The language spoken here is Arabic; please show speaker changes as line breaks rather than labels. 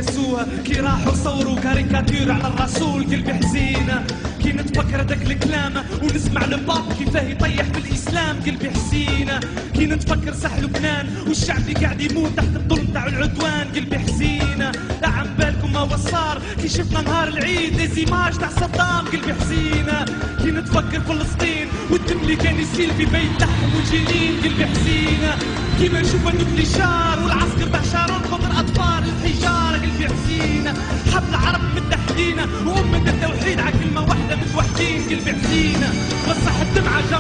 يسوع كي راحوا صوروا كاريكاتير على الرسول قلبي حزينة. كي نتفكر هداك الكلام ونسمع الباب كيفاه يطيح بالاسلام قلبي حزينة. كي نتفكر ساح لبنان والشعب اللي قاعد يموت تحت الظلم تاع العدوان قلبي حزينة. لا عم بالكم ما هو صار كي شفنا نهار العيد ليزيماج تاع صدام قلبي حزينة. كي نتفكر فلسطين والدم اللي كان يسيل في بيت لحم وجنين قلبي حزينة. كيما نشوف النكليشار والعسكر تاع شارون خطر اطفال الحجارة قلبي حزينة. حب العرب متحدين وأمة التوحيد على كلمة واحدة متوحدين قلبي حزينة. بصح الدمعة جا